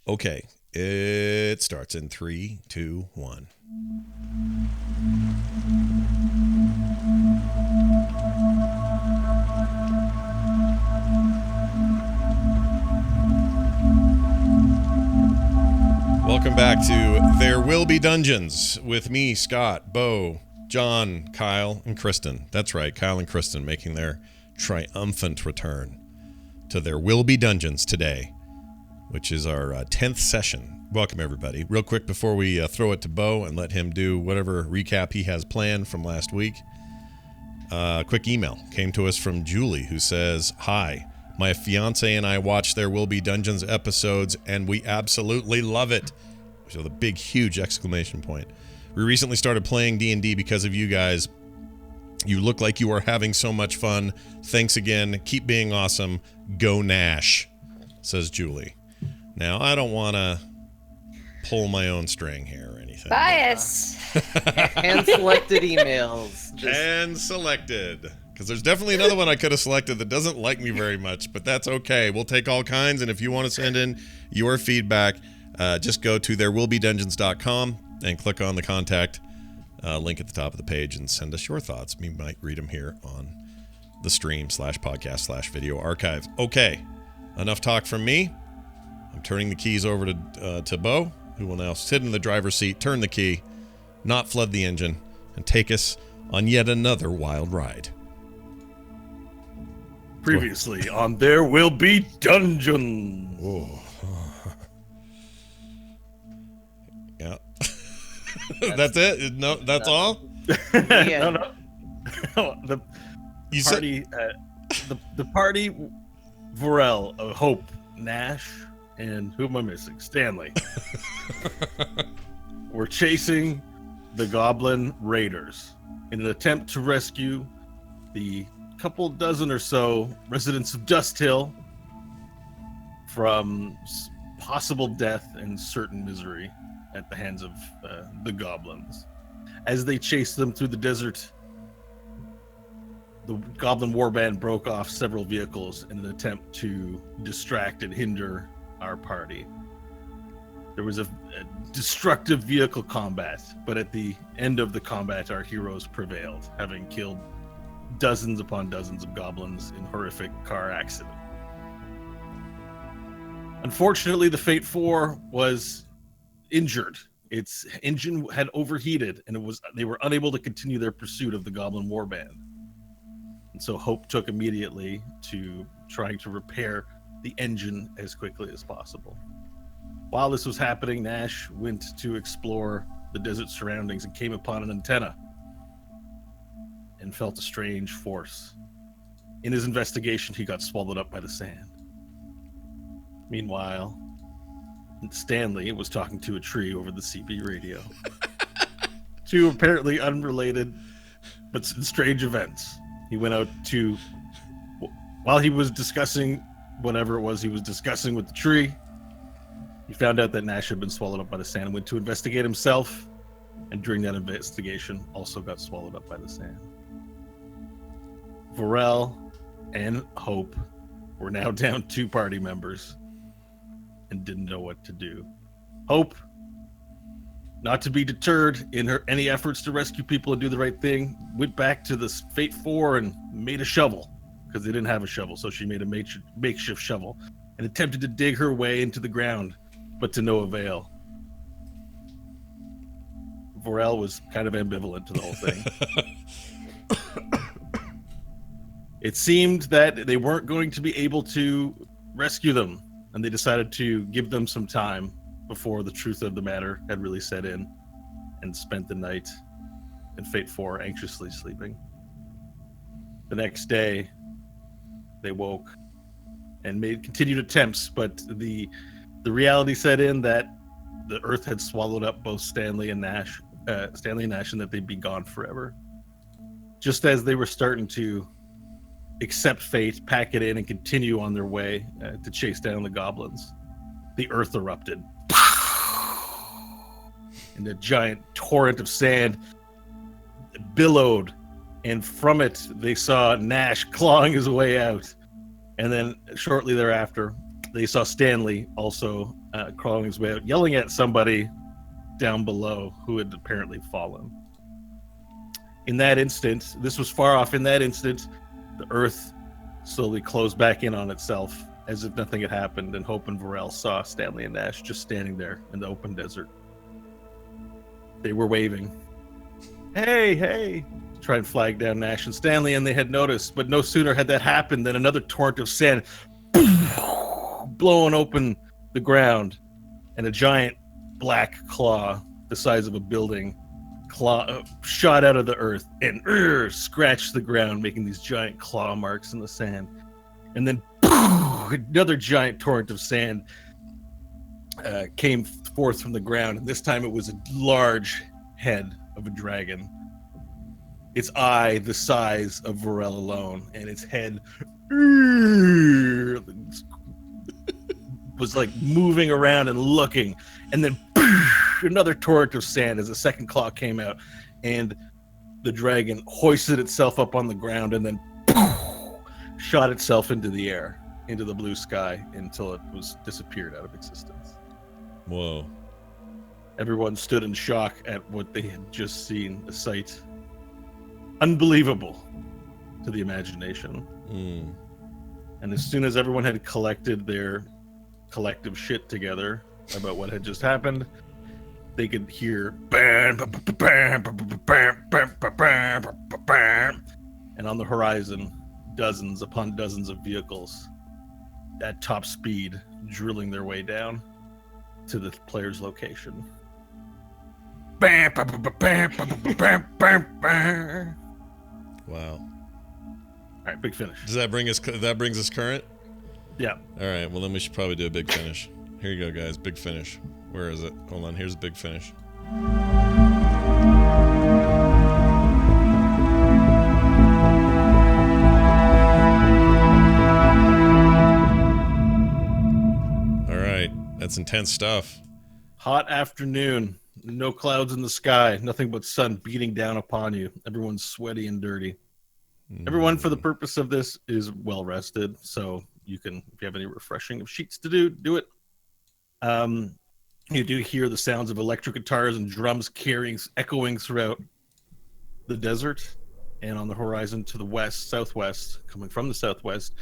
Okay, it starts in 3, 2, 1. Welcome back to There Will Be Dungeons with me, Scott, Bo, John, Kyle, and Kristen. That's right, Kyle and Kristen making their triumphant return to There Will Be Dungeons today, which is our 10th session. Welcome, everybody. Real quick before we throw it to Bo and let him do whatever recap he has planned from last week, quick email came to us from Julie, who says, "Hi, my fiance and I watch There Will Be Dungeons episodes, and we absolutely love it." So the big, huge exclamation point. "We recently started playing D&D because of you guys. You look like you are having so much fun. Thanks again. Keep being awesome. Go Nash," says Julie. Now, I don't want to pull my own string here or anything. Bias! Hand-selected emails. Hand-selected. Because there's definitely another one I could have selected that doesn't like me very much, but that's okay. We'll take all kinds, and if you want to send in your feedback, just go to therewillbedungeons.com and click on the contact link at the top of the page and send us your thoughts. We might read them here on the stream/podcast/video archive. Okay, enough talk from me. I'm turning the keys over to Bo, who will now sit in the driver's seat, turn the key, not flood the engine, and take us on yet another wild ride. Previously on There Will Be Dungeons. Whoa. Yeah. That's it? No, that's all? No. The You party, the party, Vorel, Hope, Nash, and who am I missing? Stanley. We're chasing the Goblin Raiders in an attempt to rescue the couple dozen or so residents of Dust Hill from possible death and certain misery at the hands of the goblins. As they chased them through the desert, the Goblin Warband broke off several vehicles in an attempt to distract and hinder our party. There was a destructive vehicle combat, but at the end of the combat, our heroes prevailed, having killed dozens upon dozens of goblins in horrific car accident. Unfortunately, the Fate 4 was injured. Its engine had overheated, and they were unable to continue their pursuit of the Goblin Warband. And so Hope took immediately to trying to repair the engine as quickly as possible. While this was happening, Nash went to explore the desert surroundings and came upon an antenna and felt a strange force. In his investigation, he got swallowed up by the sand. Meanwhile, Stanley was talking to a tree over the CB radio. Two apparently unrelated but strange events. He went out to, while he was discussing whatever it was he was discussing with the tree, he found out that Nash had been swallowed up by the sand and went to investigate himself, and during that investigation also got swallowed up by the sand. Vorel and Hope were now down 2 party members and didn't know what to do. Hope, not to be deterred in her any efforts to rescue people and do the right thing, went back to this Fate 4 and made a shovel, because they didn't have a shovel, so she made a makeshift shovel and attempted to dig her way into the ground, but to no avail. Vorel was kind of ambivalent to the whole thing. It seemed that they weren't going to be able to rescue them, and they decided to give them some time before the truth of the matter had really set in, and spent the night in Fate 4 anxiously sleeping. The next day, they woke and made continued attempts, but the reality set in that the Earth had swallowed up both Stanley and Nash, and that they'd be gone forever. Just as they were starting to accept fate, pack it in, and continue on their way to chase down the goblins, the Earth erupted. And a giant torrent of sand billowed, and from it they saw Nash clawing his way out. And then shortly thereafter, they saw Stanley also crawling his way out, yelling at somebody down below who had apparently fallen. In that instant, this was far off. In that instant, the earth slowly closed back in on itself as if nothing had happened, and Hope and Varel saw Stanley and Nash just standing there in the open desert. They were waving, hey, hey, to try and flag down Nash and Stanley, and they had noticed, but no sooner had that happened than another torrent of sand blowing open the ground, and a giant black claw the size of a building shot out of the earth and scratched the ground, making these giant claw marks in the sand. And then another giant torrent of sand came forth from the ground. And this time it was a large head of a dragon. Its eye the size of Varel alone, and its head was like moving around and looking. And then another torrent of sand as the second claw came out, and the dragon hoisted itself up on the ground and then shot itself into the air, into the blue sky, until it was disappeared out of existence. Whoa. Everyone stood in shock at what they had just seen, a sight unbelievable to the imagination. And as soon as everyone had collected their collective shit together about what had just happened, they could hear and on the horizon, dozens upon dozens of vehicles at top speed drilling their way down to the player's location. Wow. All right, big finish. Does that bring us? That brings us current. Yeah. All right. Well, then we should probably do a big finish. Here you go, guys. Big finish. Where is it? Hold on. Here's a big finish. All right. That's intense stuff. Hot afternoon. No clouds in the sky. Nothing but sun beating down upon you. Everyone's sweaty and dirty. Everyone, for the purpose of this, is well rested. So you can, if you have any refreshing of sheets to do it. You do hear the sounds of electric guitars and drums echoing throughout the desert, and on the horizon to the west, southwest, coming from the southwest,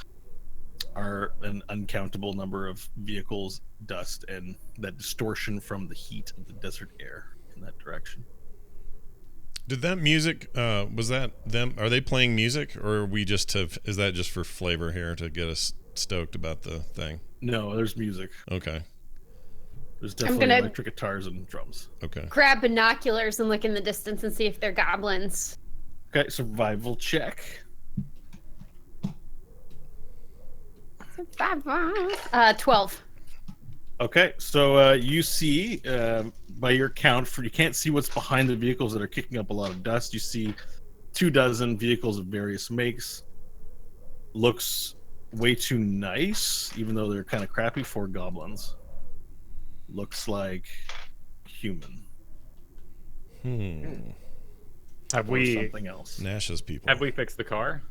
are an uncountable number of vehicles, dust, and that distortion from the heat of the desert air in that direction. Did that music, was that them? Are they playing music, or are we just is that just for flavor here to get us stoked about the thing? No, there's music. Okay. There's definitely electric guitars and drums. Okay. Grab binoculars and look in the distance and see if they're goblins. Okay, survival check. 12. Okay, so you see, by your count, you can't see what's behind the vehicles that are kicking up a lot of dust. You see 24 vehicles of various makes. Looks way too nice, even though they're kind of crappy for goblins. Looks like human. Have Or we something else? Nash's people. Have we fixed the car?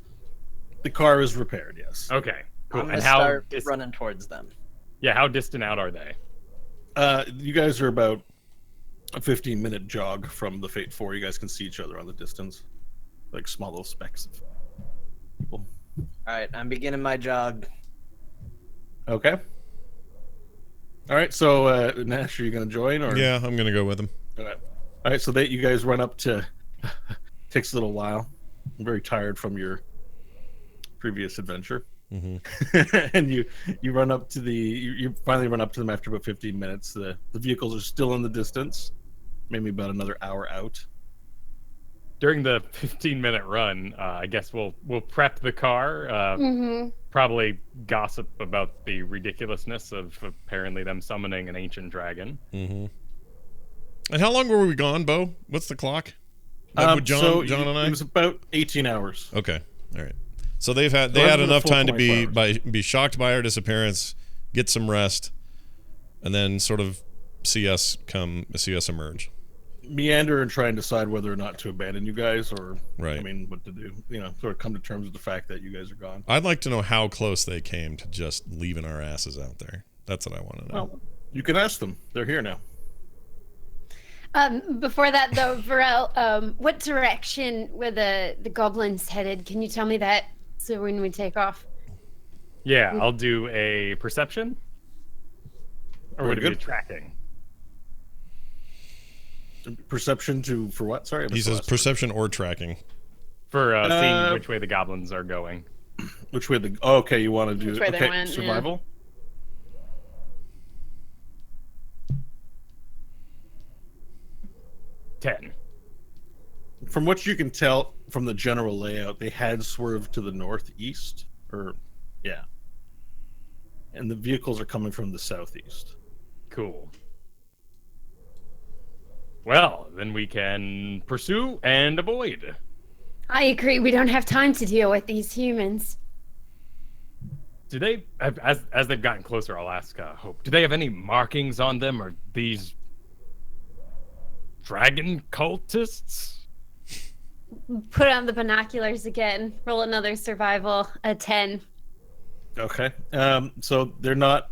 The car is repaired, yes. Okay, cool. I'm gonna And how start running towards them. yeah, how distant out are they? You guys are about a 15-minute jog from the Fate 4. You guys can see each other on the distance. Like small little specks of people. All right, I'm beginning my jog. Okay. All right, so Nash, are you going to join? Or? Yeah, I'm going to go with him. All right, so you guys run up to... takes a little while. I'm very tired from your previous adventure. Mm-hmm. And you run up to you finally run up to them after about 15 minutes. The vehicles are still in the distance, maybe about another hour out. During the 15-minute run, I guess we'll prep the car. Probably gossip about the ridiculousness of apparently them summoning an ancient dragon. Mm-hmm. And how long were we gone, Bo? What's the clock? With John and I? It was about 18 hours. Okay. All right. So they had Those were the enough full time to 24 be shocked by our disappearance, get some rest, and then sort of see us emerge. Meander and try and decide whether or not to abandon you guys, or Right. I mean, what to do. Sort of come to terms with the fact that you guys are gone. I'd like to know how close they came to just leaving our asses out there. That's what I want to know. Well, You can ask them. They're here now. Before that, though, Varel, what direction were the goblins headed? Can you tell me that so when we take off? Yeah, I'll do a perception. Or would it be tracking? Perception for what? Sorry, he says perception or tracking. For seeing which way the goblins are going. Which way okay, you want to do which way they went, survival? Yeah. 10. From what you can tell from the general layout, they had swerved to the northeast, and the vehicles are coming from the southeast. Cool. Well, then we can pursue and avoid. I agree. We don't have time to deal with these humans. Do they, as they've gotten closer, I'll ask Hope, do they have any markings on them, or these dragon cultists? Put on the binoculars again. Roll another survival, a 10. Okay. So they're not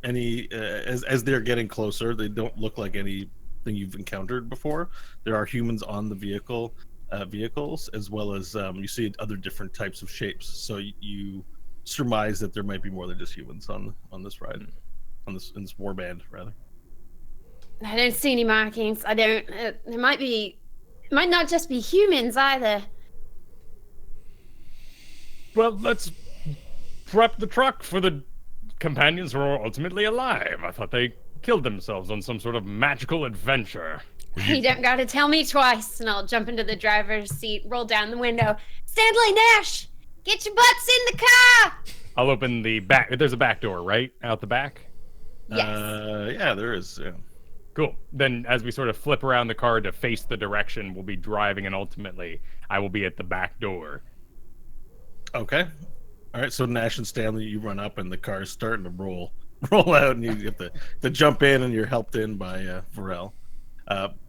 any, as they're getting closer, they don't look like anything you've encountered before. There are humans on the vehicles, as well as you see other different types of shapes. So you surmise that there might be more than just humans on this ride, in this warband, rather. I don't see any markings. I don't. There might be. It might not just be humans either. Well, let's prep the truck for the companions who are ultimately alive. I thought they killed themselves on some sort of magical adventure. You don't gotta tell me twice. And I'll jump into the driver's seat, roll down the window. Stanley, Nash, get your butts in the car! I'll open the back. There's a back door, right? Out the back? Yes. Yeah, there is. Yeah. Cool. Then as we sort of flip around the car to face the direction we'll be driving, and ultimately I will be at the back door. Okay. All right, so Nash and Stanley, you run up and the car is starting to roll out, and you have to jump in, and you're helped in by Varel.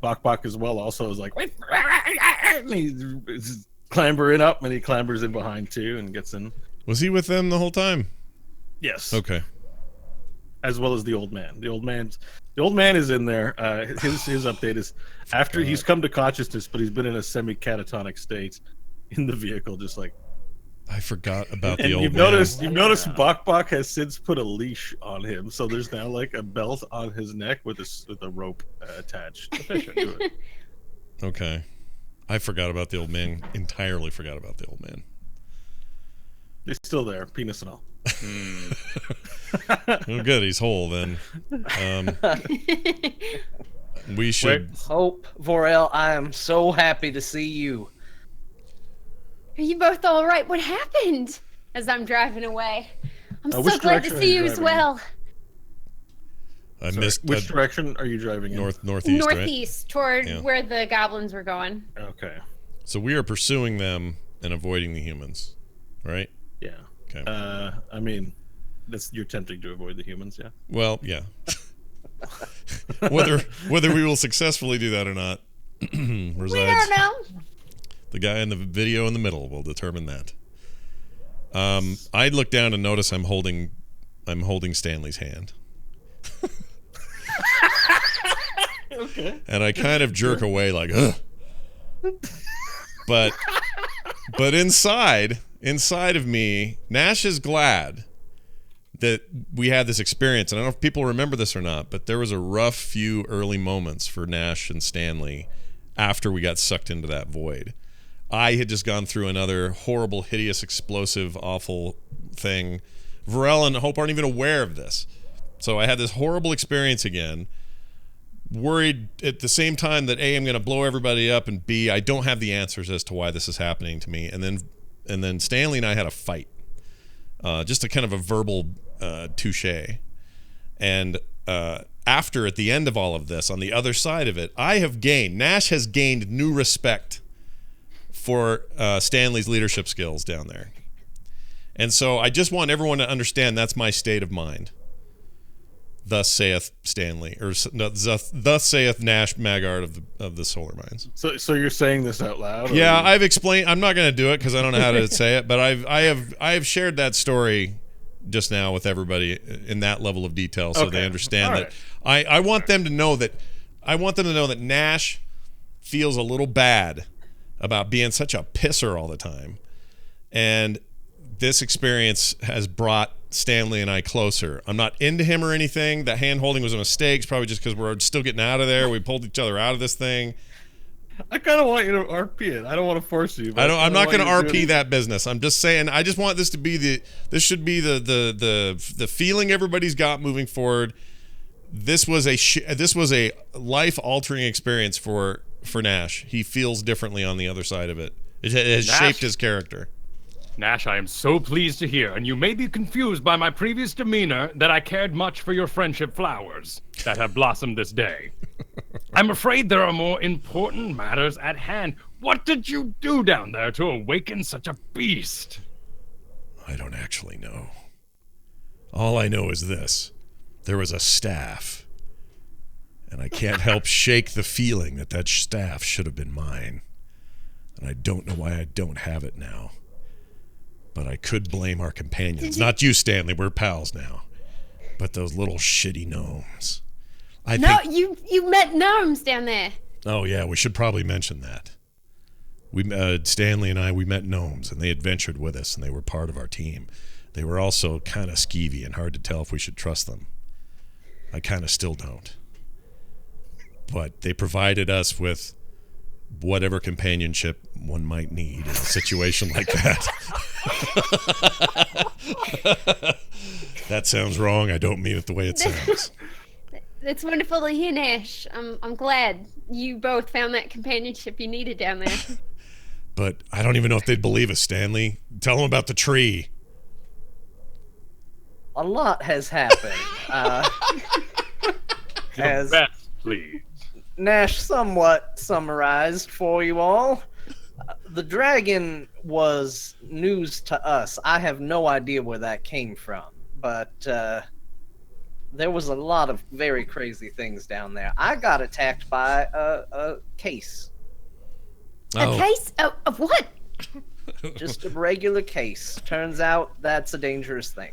Bok as well also is like, wait, and he's clambering up, and he clambers in behind too and gets in. Was he with them the whole time? Yes. Okay. As well as the old man. The old man is in there. His update is after he's come to consciousness, but he's been in a semi-catatonic state in the vehicle, just like. I forgot about the old you've man. You've noticed Bok has since put a leash on him, so there's now like a belt on his neck with a rope attached to it. Okay. I forgot about the old man. Entirely forgot about the old man. He's still there, penis and all. Oh, good. He's whole then. We should. Hope, Vorel, I am so happy to see you. Are you both all right? What happened? As I'm driving away. I'm so which glad to direction are see you you as driving? well. I Sorry, missed. which direction are you driving in? Northeast, right? Northeast, toward where the goblins were going. Okay. So we are pursuing them and avoiding the humans, right? Yeah. Okay. I mean, you're attempting to avoid the humans, yeah. Well, yeah. whether we will successfully do that or not resides. We don't know. The guy in the video in the middle will determine that. I look down and notice I'm holding Stanley's hand. Okay. And I kind of jerk away like, ugh. But inside of me, Nash is glad that we had this experience. And I don't know if people remember this or not, but there was a rough few early moments for Nash and Stanley after we got sucked into that void. I had just gone through another horrible, hideous, explosive, awful thing. Varel and Hope aren't even aware of this. So I had this horrible experience again. Worried at the same time that A, I'm going to blow everybody up, and B, I don't have the answers as to why this is happening to me. And then Stanley and I had a fight. Just a kind of a verbal touche. And after, at the end of all of this, on the other side of it, Nash has gained new respect for Stanley's leadership skills down there. And so I just want everyone to understand that's my state of mind. Thus saith Stanley, or thus saith Nash Maggard of the Solar Mines. So you're saying this out loud? Yeah, I've explained. I'm not going to do it because I don't know how to say it, but I have shared that story just now with everybody in that level of detail, so they understand All that. I want them to know that. I want them to know that Nash feels a little bad about being such a pisser all the time, and this experience has brought Stanley and I closer. I'm not into him or anything. The hand holding was a mistake. It's probably just because we're still getting out of there. We pulled each other out of this thing. I kind of want you to RP it. I don't want to force you. But I'm not going to RP that business. I'm just saying. I just want this to be This should be the feeling everybody's got moving forward. This was a life altering experience for Nash. He feels differently on the other side of it. It has shaped his character. Nash, I am so pleased to hear, and you may be confused by my previous demeanor that I cared much for your friendship flowers that have blossomed this day. I'm afraid there are more important matters at hand. What did you do down there to awaken such a beast? I don't actually know. All I know is this. There was a staff, and I can't help shake the feeling that staff should have been mine. And I don't know why I don't have it now. But I could blame our companions. Not you, Stanley. We're pals now. But those little shitty gnomes. You met gnomes down there. Oh, yeah. We should probably mention that. Stanley and we met gnomes, and they adventured with us, and they were part of our team. They were also kind of skeevy and hard to tell if we should trust them. I kind of still don't. But they provided us with whatever companionship one might need in a situation like that. That sounds wrong. I don't mean it the way it sounds. It's wonderful to hear, Nash. I'm glad you both found that companionship you needed down there. But I don't even know if they'd believe us, Stanley. Tell them about the tree. A lot has happened. As Best, please. Nash somewhat summarized for you all, the dragon was news to us. I have no idea where that came from, but there was a lot of very crazy things down there. I got attacked by a case. Oh. A case of what? Just a regular case. Turns out that's a dangerous thing.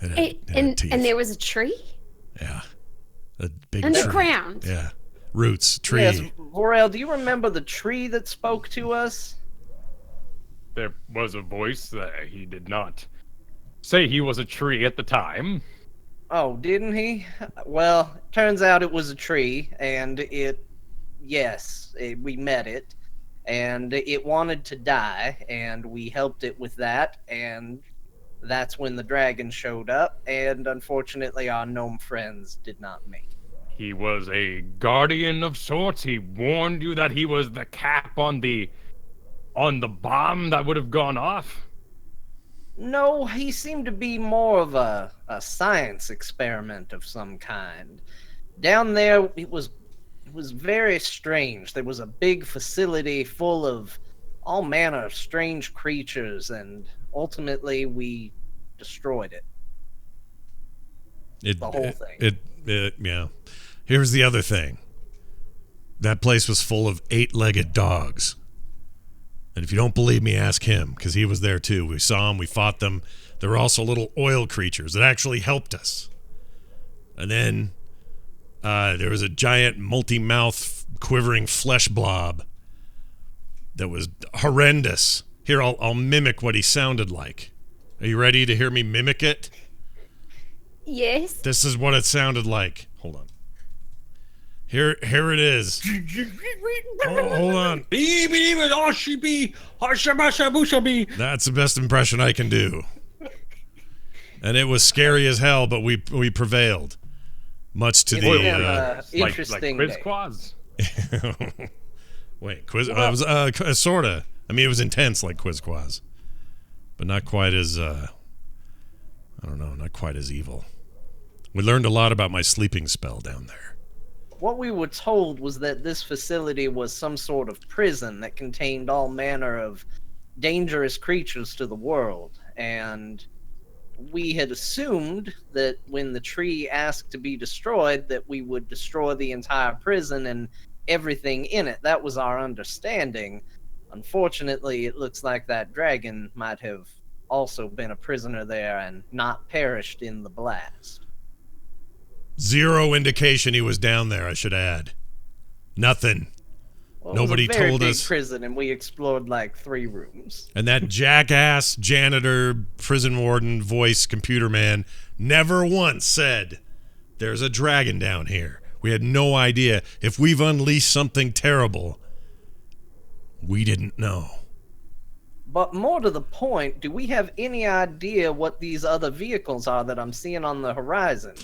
And there was a tree? Yeah. A big tree. Underground. Yeah. Roots, tree. Yes, Vorel, do you remember the tree that spoke to us? There was a voice there. He did not say he was a tree at the time. Oh, didn't he? Well, turns out it was a tree, and we met it, and it wanted to die, and we helped it with that, and that's when the dragon showed up, and unfortunately our gnome friends did not make it. He was a guardian of sorts. He warned you that he was the cap on the bomb that would have gone off. No, he seemed to be more of a science experiment of some kind. Down there, it was very strange. There was a big facility full of all manner of strange creatures, and ultimately we destroyed it. The whole thing. Yeah. Here's the other thing. That place was full of 8-legged dogs. And if you don't believe me, ask him, because he was there too. We saw them, we fought them. There were also little oil creatures that actually helped us. And then there was a giant multi-mouth quivering flesh blob that was horrendous. Here, I'll mimic what he sounded like. Are you ready to hear me mimic it? Yes. This is what it sounded like. Hold on. Here it is. Hold on. That's the best impression I can do. And it was scary as hell, but we prevailed. Much to the interesting like Quiz wait, Quiz. It was sorta. I mean, it was intense like Quiz Quaz, but not quite as. I don't know, not quite as evil. We learned a lot about my sleeping spell down there. What we were told was that this facility was some sort of prison that contained all manner of dangerous creatures to the world, and we had assumed that when the tree asked to be destroyed, that we would destroy the entire prison and everything in it. That was our understanding. Unfortunately, it looks like that dragon might have also been a prisoner there and not perished in the blast. Zero indication he was down there, I should add. Nothing. Well, Nobody it was a very told big us. prison, and we explored like 3 rooms. And that jackass janitor, prison warden, voice, computer man never once said, there's a dragon down here. We had no idea. If we've unleashed something terrible, we didn't know. But more to the point, do we have any idea what these other vehicles are that I'm seeing on the horizon?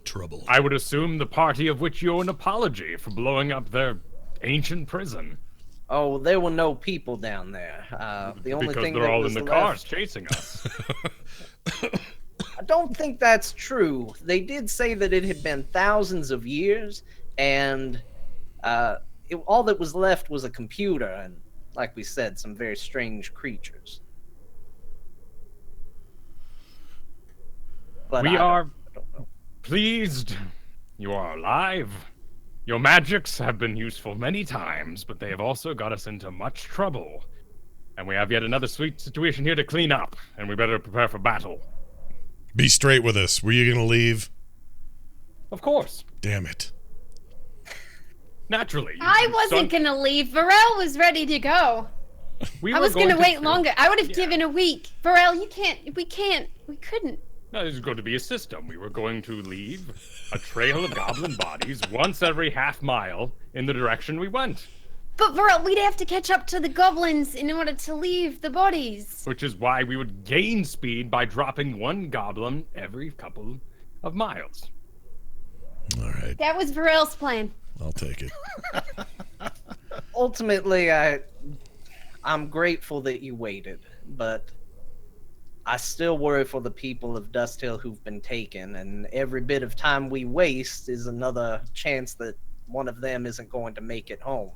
Trouble. I would assume the party of which you owe an apology for blowing up their ancient prison. Oh, there were no people down there. The only Because thing they're that all was in the left... cars chasing us. I don't think that's true. They did say that it had been thousands of years, and all that was left was a computer, and like we said, some very strange creatures. But We I are don't know. pleased you are alive. Your magics have been useful many times, but they have also got us into much trouble. And we have yet another sweet situation here to clean up, and we better prepare for battle. Be straight with us. Were you going to leave? Of course. Damn it. Naturally. I wasn't gonna leave. Varel was ready to go. I was gonna wait longer. I would have given a week. Varel, we couldn't. No, this is going to be a system. We were going to leave a trail of goblin bodies once every half mile in the direction we went. But Varel, we'd have to catch up to the goblins in order to leave the bodies. Which is why we would gain speed by dropping one goblin every couple of miles. All right. That was Varel's plan. I'll take it. Ultimately, I'm grateful that you waited, but I still worry for the people of Dust Hill who've been taken, and every bit of time we waste is another chance that one of them isn't going to make it home.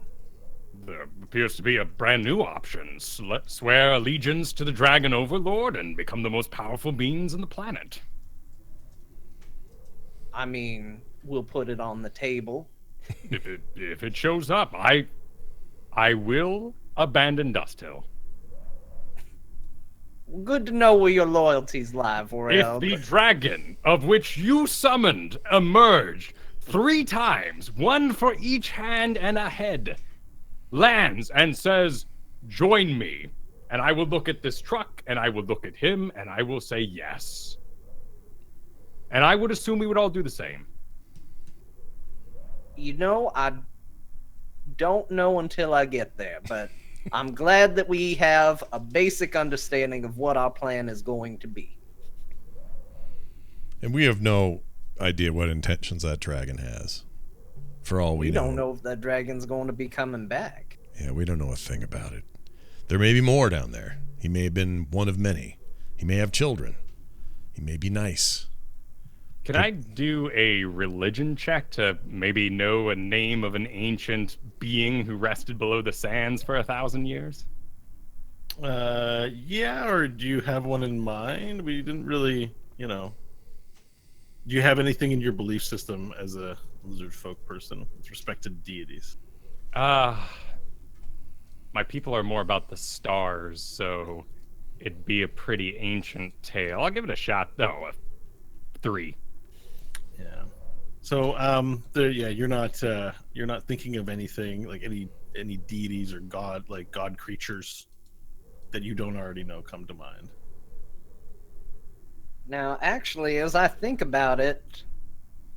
There appears to be a brand new option. Swear allegiance to the Dragon Overlord and become the most powerful beings on the planet. I mean, we'll put it on the table. If it shows up, I will abandon Dust Hill. Good to know where your loyalties lie, Vorel. If the dragon of which you summoned emerge 3 times, one for each hand and a head, lands and says, "Join me," and I will look at this truck and I will look at him and I will say yes. And I would assume we would all do the same. You know, I don't know until I get there, but I'm glad that we have a basic understanding of what our plan is going to be. And we have no idea what intentions that dragon has. For all we know. We don't know if that dragon's going to be coming back. Yeah, we don't know a thing about it. There may be more down there. He may have been one of many. He may have children. He may be nice. Can I do a religion check to maybe know a name of an ancient being who rested below the sands for 1,000 years? Yeah, or do you have one in mind? We didn't really, do you have anything in your belief system as a lizard folk person with respect to deities? My people are more about the stars, so it'd be a pretty ancient tale. I'll give it a shot, though. 3. Yeah. So, you're not thinking of anything like any deities or god creatures that you don't already know come to mind. Now, actually, as I think about it,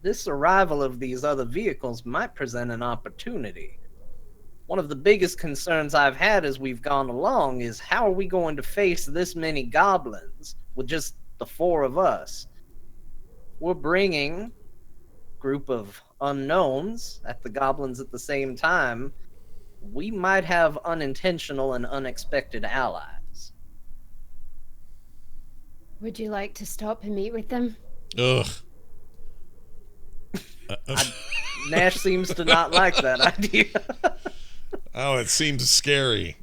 this arrival of these other vehicles might present an opportunity. One of the biggest concerns I've had as we've gone along is how are we going to face this many goblins with just the 4 of us? We're bringing a group of unknowns at the goblins at the same time. We might have unintentional and unexpected allies. Would you like to stop and meet with them? Ugh. Nash seems to not like that idea. Oh, it seems scary.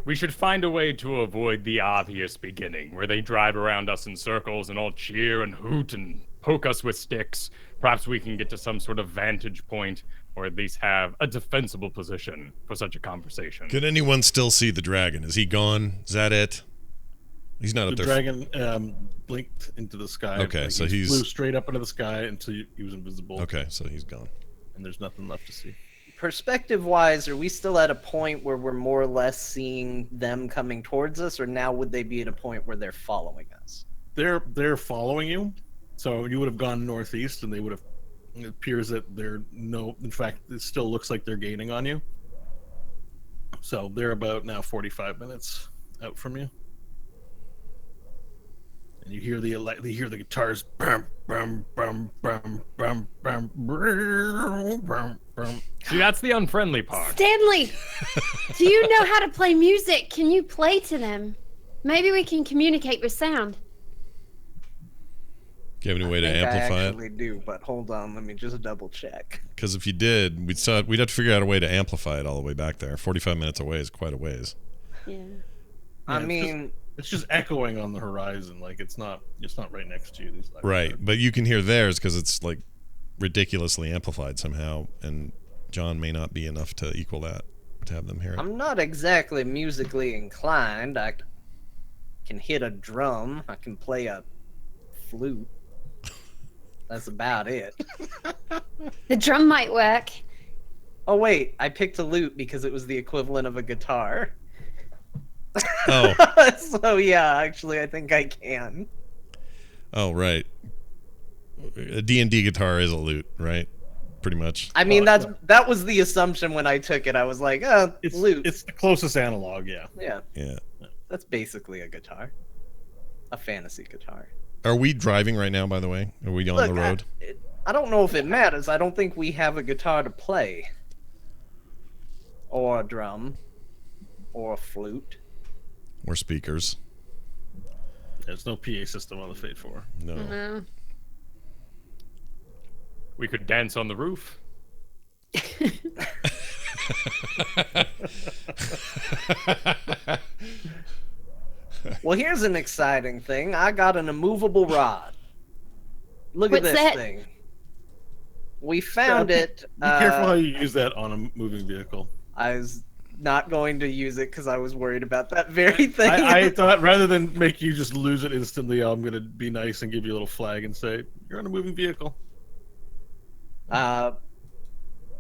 We should find a way to avoid the obvious beginning, where they drive around us in circles and all cheer and hoot and poke us with sticks. Perhaps we can get to some sort of vantage point, or at least have a defensible position for such a conversation. Can anyone still see the dragon? Is he gone? Is that it? He's not up The there. dragon blinked into the sky. Okay, like so he he's flew straight up into the sky until he was invisible. Okay, so he's gone. And there's nothing left to see. Perspective-wise, are we still at a point where we're more or less seeing them coming towards us, or now would they be at a point where they're following us? They're following you, so you would have gone northeast, and they would have. It appears that they're no. In fact, it still looks like they're gaining on you. So they're about now 45 minutes out from you, and you hear the guitars. Brum, brum, brum, brum, brum, brum, brum, brum, brum. See, that's the unfriendly part. Stanley, do you know how to play music? Can you play to them? Maybe we can communicate with sound. Do you have any way to I amplify actually it? do, but hold on, let me just double check. Because if you did, we'd have to figure out a way to amplify it all the way back there. 45 minutes away is quite a ways. Yeah. I mean, it's just echoing on the horizon, like it's not right next to you. These Right, but you can hear theirs because it's like ridiculously amplified somehow, and John may not be enough to equal that to have them hear it. I'm not exactly musically inclined. I can hit a drum. I can play a flute. That's about it. The drum might work. Oh wait, I picked a lute because it was the equivalent of a guitar. Oh. So yeah, actually I think I can. Oh, right. A D&D guitar is a lute, right? Pretty much. I mean that was the assumption when I took it. I was like, it's lute. It's the closest analog, yeah. Yeah. Yeah. That's basically a guitar. A fantasy guitar. Are we driving right now, by the way? Are we on the road? I don't know if it matters. I don't think we have a guitar to play. Or a drum. Or a flute. Or speakers? There's no PA system on the Fate 4. No. No. We could dance on the roof. Well, here's an exciting thing. I got an immovable rod. Look What's at this that? thing. We found it. Be careful how you use that on a moving vehicle. I was not going to use it because I was worried about that very thing. I thought rather than make you just lose it instantly, I'm going to be nice and give you a little flag and say, you're on a moving vehicle.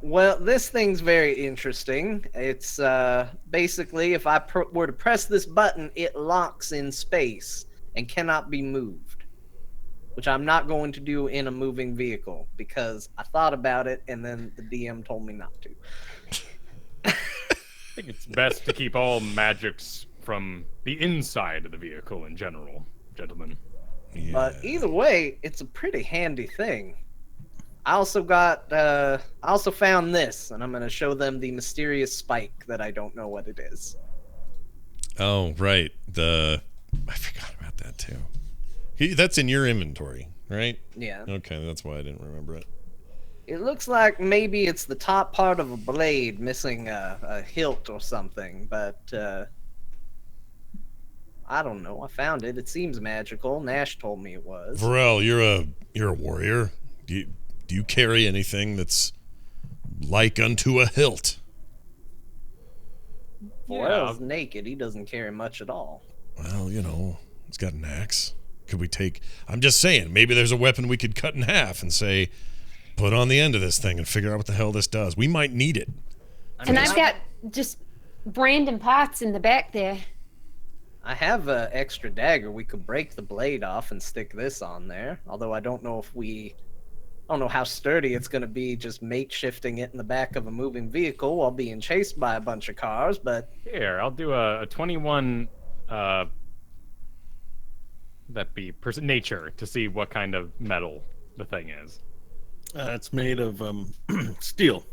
Well, this thing's very interesting. It's basically, if I were to press this button, it locks in space and cannot be moved, which I'm not going to do in a moving vehicle because I thought about it and then the DM told me not to. I think it's best to keep all magics from the inside of the vehicle in general, gentlemen. Yeah. But either way, it's a pretty handy thing. I also found this, and I'm going to show them the mysterious spike that I don't know what it is. Oh, right. I forgot about that too. That's in your inventory, right? Yeah. Okay, that's why I didn't remember it. It looks like maybe it's the top part of a blade missing a hilt or something, but I don't know. I found it. It seems magical. Nash told me it was. Varel, you're a warrior. Do you carry anything that's like unto a hilt? Forel's naked. He doesn't carry much at all. Well, he's got an axe. Could we take... I'm just saying, maybe there's a weapon we could cut in half and say, put on the end of this thing and figure out what the hell this does. We might need it. And I've got just random parts in the back there. I have an extra dagger. We could break the blade off and stick this on there. Although I don't know how sturdy it's going to be just makeshifting it in the back of a moving vehicle while being chased by a bunch of cars, but... Here, I'll do a 21, that be nature, to see what kind of metal the thing is. It's made of steel.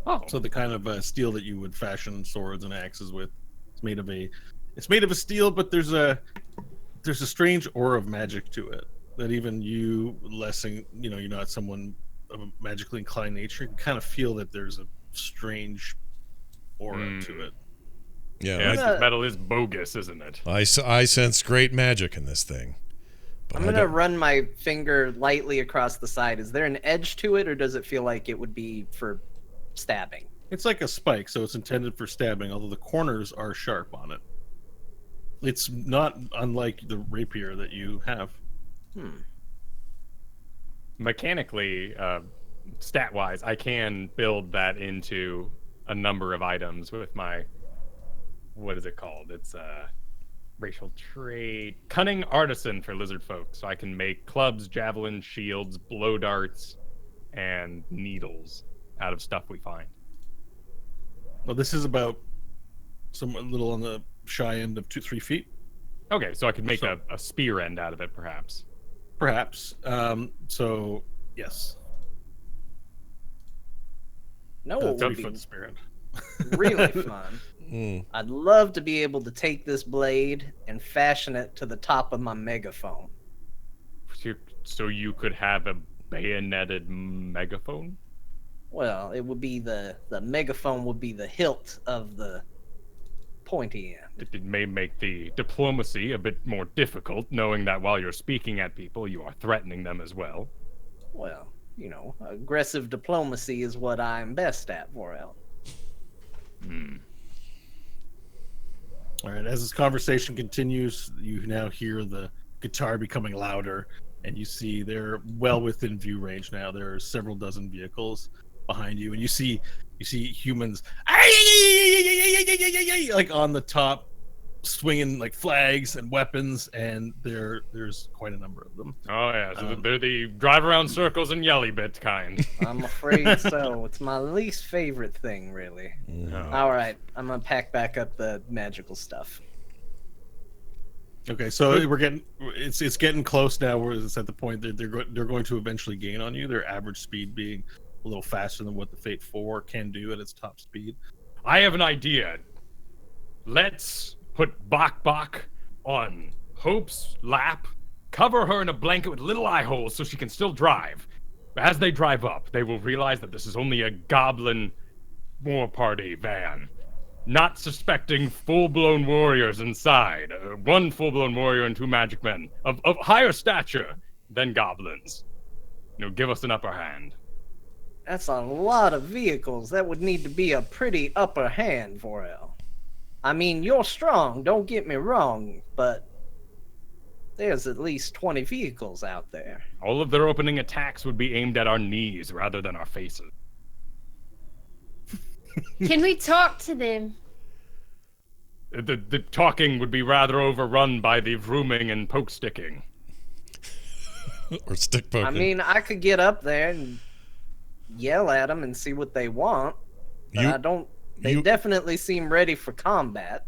Oh. So the kind of steel that you would fashion swords and axes with. It's made of a steel, but there's a strange aura of magic to it. That even you, you're not someone of a magically inclined nature, you can kind of feel that there's a strange aura to it. Yeah, this metal is bogus, isn't it? I sense great magic in this thing. But I'm going to run my finger lightly across the side. Is there an edge to it, or does it feel like it would be for stabbing? It's like a spike, so it's intended for stabbing, although the corners are sharp on it. It's not unlike the rapier that you have. Mechanically, stat-wise, I can build that into a number of items with my... What is it called? It's racial trait. Cunning artisan for lizard folk. So I can make clubs, javelins, shields, blow darts, and needles out of stuff we find. Well, this is about a little on the shy end of 2-3 feet. Okay, so I could make a spear end out of it, perhaps. Perhaps. So, yes. No, it would 3-foot spear end. really fun. I'd love to be able to take this blade and fashion it to the top of my megaphone. So you could have a bayoneted megaphone? Well, it would be the megaphone would be the hilt of the pointy end. It may make the diplomacy a bit more difficult, knowing that while you're speaking at people, you are threatening them as well. Well, you know, aggressive diplomacy is what I'm best at, Vorel. All right, as this conversation continues, you now hear the guitar becoming louder, and you see they're well within view range now. There are several dozen vehicles behind you, and you see humans like on the top, swinging like flags and weapons, and there's quite a number of them. Oh yeah, so they're the drive around circles and yelly bit kind. I'm afraid so. It's my least favorite thing, really. All right, I'm gonna pack back up the magical stuff. Okay, so it's getting close now. Where it's at the point that they're going to eventually gain on you. Their average speed being a little faster than what the Fate 4 can do at its top speed. I have an idea. Let's put Bok on Hope's lap, cover her in a blanket with little eye holes so she can still drive. As they drive up, they will realize that this is only a goblin war party van, not suspecting full-blown warriors inside. One full-blown warrior and 2 magic men of higher stature than goblins. You know, give us an upper hand. That's a lot of vehicles. That would need to be a pretty upper hand, Vorel. I mean, you're strong, don't get me wrong, but there's at least 20 vehicles out there. All of their opening attacks would be aimed at our knees rather than our faces. Can we talk to them? The talking would be rather overrun by the vrooming and poke sticking. Or stick poking. I mean, I could get up there and yell at them and see what they want, but They definitely seem ready for combat.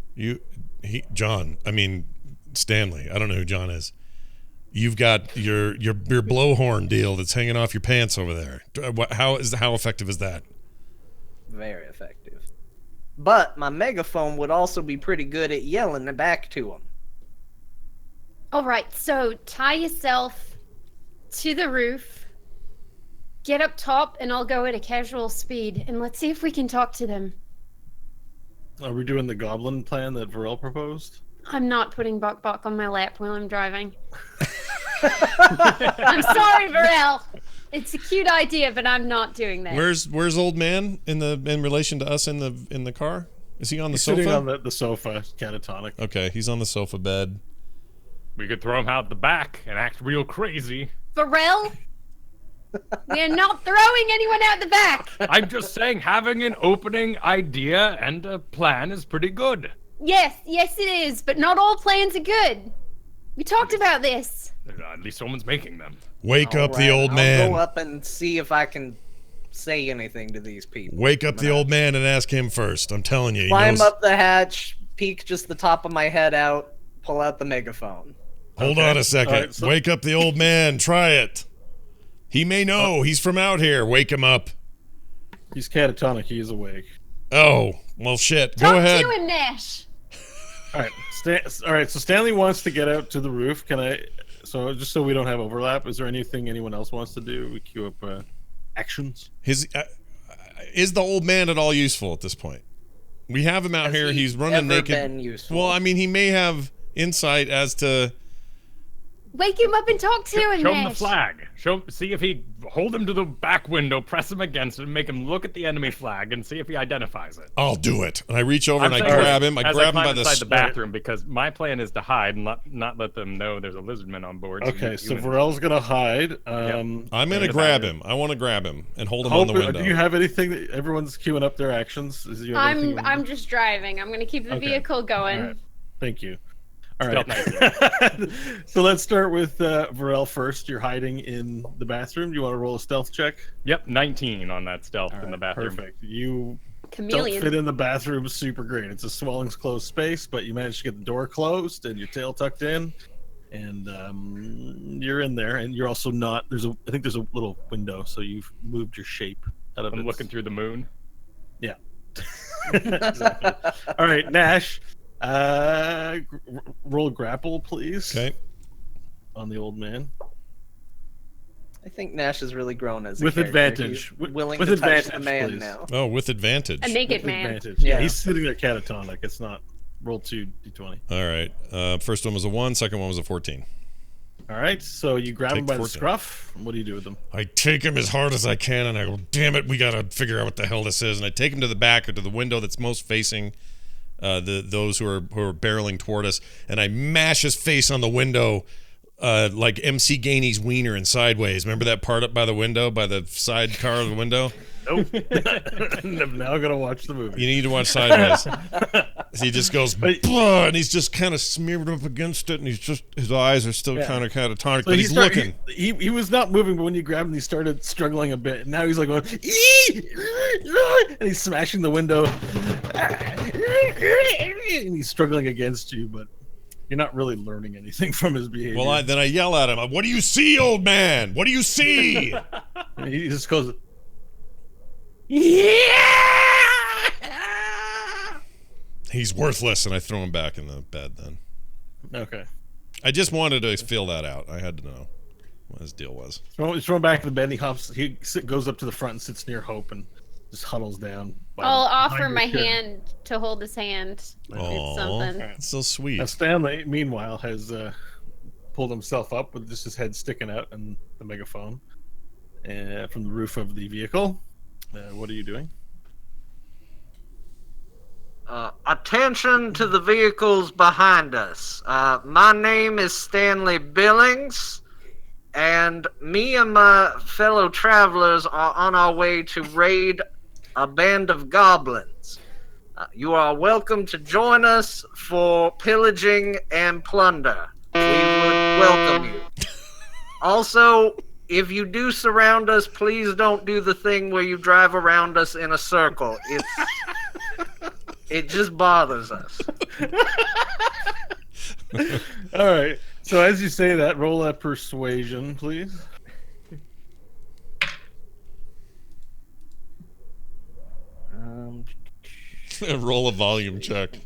Stanley. I don't know who John is. You've got your blowhorn deal that's hanging off your pants over there. How effective is that? Very effective. But my megaphone would also be pretty good at yelling back to them. All right, so tie yourself to the roof, get up top, and I'll go at a casual speed, and let's see if we can talk to them. Are we doing the goblin plan that Varel proposed? I'm not putting Bok on my lap while I'm driving. I'm sorry, Varel. It's a cute idea, but I'm not doing that. Where's old man in relation to us in the car? Is he on the sofa? Sitting on the sofa, catatonic. Okay, he's on the sofa bed. We could throw him out the back and act real crazy. Varel? We're not throwing anyone out the back. I'm just saying having an opening idea and a plan is pretty good. Yes it is, but not all plans are good. We talked about this. At least someone's making them. Wake up the old man. I'll go up and see if I can say anything to these people. Wake up the old man and ask him first. I'm telling you. Climb up the hatch, peek just the top of my head out, pull out the megaphone. Hold on a second. Right, wake up the old man. Try it. He may know. He's from out here. Wake him up. He's catatonic. He is awake. Oh, well, shit. Go ahead. Talk to him, Nash. All right. So Stanley wants to get out to the roof. Can I? So just so we don't have overlap, is there anything anyone else wants to do? We queue up actions. Is the old man at all useful at this point? We have him out here. He's running naked. Been useful? Well, I mean, he may have insight as to Wake him up and talk to him, Show him the Nash. flag. See if he hold him to the back window, press him against it, and make him look at the enemy flag, and see if he identifies it. I'll do it. And I reach over and I saying grab him. I as grab him climb by the inside the bathroom because my plan is to hide and not let them know there's a lizardman on board. Okay, so Varel's gonna hide. I'm gonna grab him. I want to grab him and hold him on the window. Do you have anything that everyone's queuing up their actions? I'm just driving. I'm gonna keep the vehicle going. All right. Thank you. All right. So let's start with Varel first. You're hiding in the bathroom. Do you want to roll a stealth check? Yep, 19 on that stealth in the bathroom. Perfect. You Chameleon. don't fit in the bathroom super great. It's a small enclosed space, but you managed to get the door closed and your tail tucked in, and you're in there. And you're also not. I think there's a little window, so you've moved your shape out of it. I'm looking through the moon. Yeah. Exactly. All right, Nash. Roll grapple, please. Okay. On the old man. I think Nash has really grown as a with character. advantage. He's willing with to advantage, touch the man please. now. Oh, with advantage. A naked With man. advantage. Yeah, Yeah. he's sitting there catatonic. It's not. Roll 2d20. All right. First one was a 1. Second one was a 14. All right. So you grab him Take by the 14. scruff. What do you do with him? I take him as hard as I can, and I go, damn it, we gotta figure out what the hell this is. And I take him to the back or to the window that's most facing those who are barreling toward us, and I mash his face on the window like MC Gainey's wiener in Sideways. Remember that part up by the window, by the side car of the window? Nope. I'm now gonna watch the movie. You need to watch Sideways. He just goes, "Blah," and he's just kind of smeared up against it, and his eyes are still kind of catatonic, but he's looking. He was not moving, but when you grabbed him, he started struggling a bit. And now he's like going, and he's smashing the window, and he's struggling against you, but you're not really learning anything from his behavior. Well, then I yell at him, "What do you see, old man? What do you see?" And he just goes, He's worthless, and I throw him back in the bed then. okay. I just wanted to feel that out. I had to know what his deal was. He's thrown back in the bed. He goes up to the front and sits near Hope and just huddles down. I'll offer my hand to hold his hand. Oh, something. that's so sweet. Now Stanley, meanwhile, has pulled himself up with just his head sticking out and the megaphone from the roof of the vehicle. What are you doing? Attention to the vehicles behind us. My name is Stanley Billings, and me and my fellow travelers are on our way to raid a band of goblins. You are welcome to join us for pillaging and plunder. We would welcome you. Also, if you do surround us, please don't do the thing where you drive around us in a circle. It just bothers us. All right. So as you say that, roll that persuasion, please. Roll a volume check.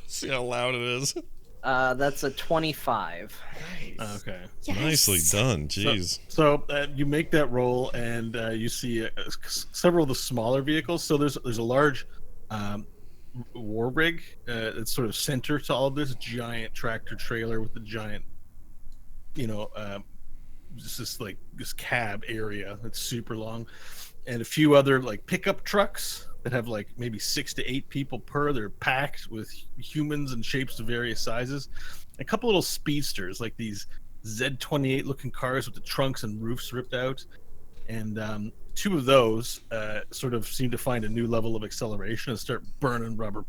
See how loud it is. That's a 25. Okay. Yes. Nicely done. Jeez. So you make that roll, and you see several of the smaller vehicles. So there's a large war rig that's sort of center to all of this giant tractor trailer with the giant, just this cab area that's super long, and a few other like pickup trucks that have like maybe 6 to 8 people per. They're packed with humans in shapes of various sizes. A couple little speedsters, like these Z28 looking cars with the trunks and roofs ripped out. And 2 of those sort of seem to find a new level of acceleration and start burning rubber.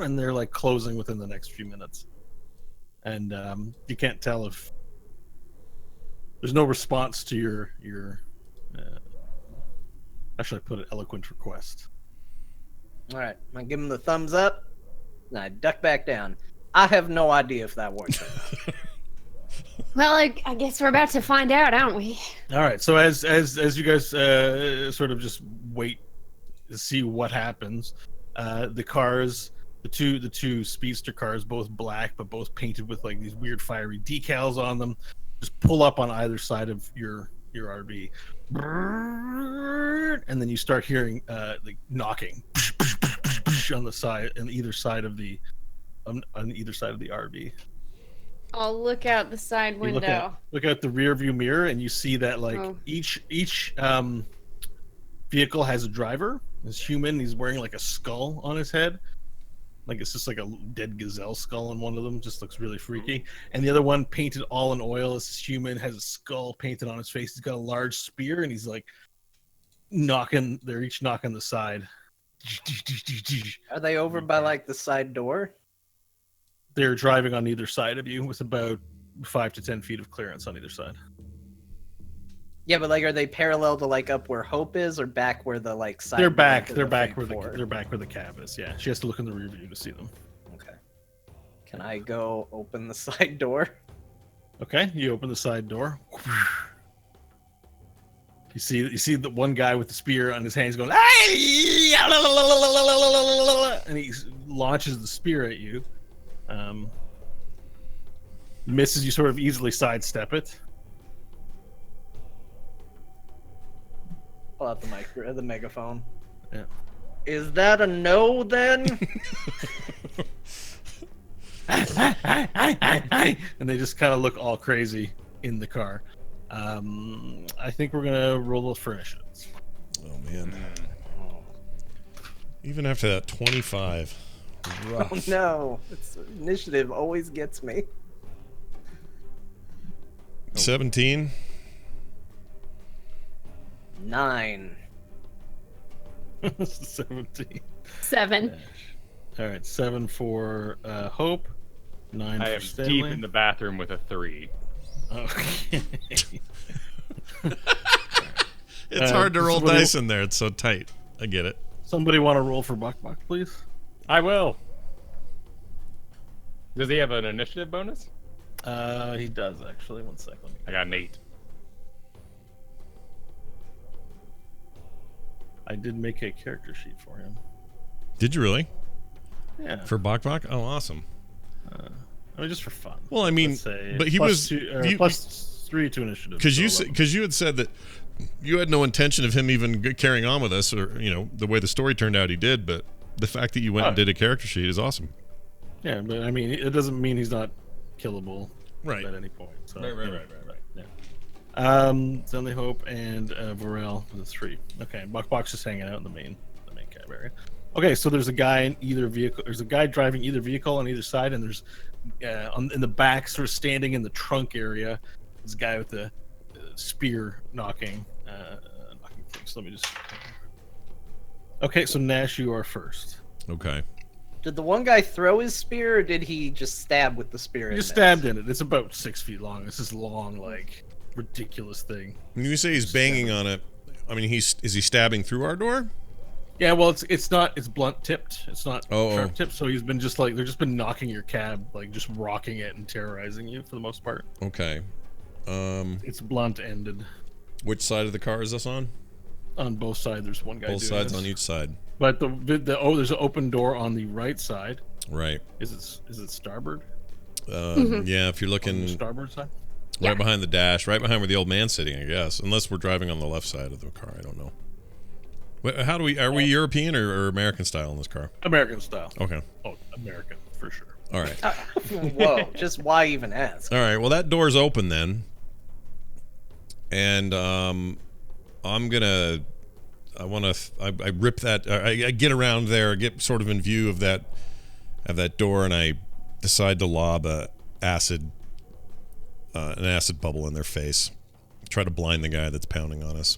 And they're like closing within the next few minutes. And you can't tell if there's no response to your how should I put it, eloquent request. All right, I give him the thumbs up, and I duck back down. I have no idea if that works or not. Well, I guess we're about to find out, aren't we? All right, so as you guys sort of just wait to see what happens, the cars, the two speedster cars, both black but both painted with like these weird fiery decals on them, just pull up on either side of your RV. And then you start hearing like knocking on the side, on either side of the on either side of the RV. I'll look out the side You window. look out the rear view mirror, and you see that each vehicle has a driver. This human, he's wearing like a skull on his head. Like it's just like a dead gazelle skull on one of them. Just looks really freaky. And the other one, painted all in oil, is this human, has a skull painted on his face. He's got a large spear, and he's like knocking. They're each knocking the side. Are they over by like the side door? They're driving on either side of you with about 5 to 10 feet of clearance on either side. Yeah, but like, are they parallel to like up where Hope is, or back where the like side? They're back. door They're to back Fate where Four? they're back where the cab is. Yeah, she has to look in the rear view to see them. Okay. Can I go open the side door? Okay, you open the side door. You see the one guy with the spear on his hands going, "Hey!" And he launches the spear at you. Misses. You sort of easily sidestep it. Pull out the megaphone. Yeah. Is that a no then? And they just kind of look all crazy in the car. I think we're gonna roll for initiatives. Oh man. Even after that 25. Rough. Oh no! Initiative always gets me. 17. 9. 17. 7. All right, 7 for Hope. 9 I for am Stanley. deep in the bathroom with a 3. Okay. It's hard to roll somebody- dice in there. It's so tight. I get it. Somebody want to roll for Buck, please? I will. Does he have an initiative bonus? He does actually. 1 second. I got an 8. I did make a character sheet for him. Did you really? Yeah. For Bok Bok? Oh, awesome. I mean, just for fun. Well, I mean, Let's say but he plus was plus 3 to initiative. because you had said that you had no intention of him even carrying on with us, or the way the story turned out, he did. But the fact that you went and did a character sheet is awesome. Yeah, but I mean, it doesn't mean he's not killable Right. at any point. So, Right. Yeah. Stanley, Hope, and Varel with a 3. Okay, Buckbox is hanging out in the main cab area. Okay, so there's a guy in either vehicle. There's a guy driving either vehicle on either side, and there's in the back, sort of standing in the trunk area, this guy with the spear knocking things. Let me just. Okay, so Nash, you are first. Okay. Did the one guy throw his spear, or did he just stab with the spear? You just stabbed in it. It's about 6 feet long. It's this long, like, ridiculous thing. When you say he's banging on it, I mean, is he stabbing through our door? Yeah, well, it's not. It's blunt tipped. It's not Oh. sharp tipped. So he's been just like they've just been knocking your cab, like just rocking it and terrorizing you for the most part. Okay. It's blunt ended Which side of the car is this on? on both sides. There's one guy. Both doing sides this. on each side. But there's an open door on the right side. Right. Is it starboard? Yeah, if you're On looking the starboard side. right behind the dash, right behind where the old man's sitting, I guess. Unless we're driving on the left side of the car, I don't know. How do we? Are we European or American style in this car? American style. Okay. Oh, American for sure. All right. Whoa! Just why even ask? All right. Well, that door's open then, and I'm gonna. I rip that. I get around there, get sort of in view of that door, and I decide to lob an acid bubble in their face. Try to blind the guy that's pounding on us.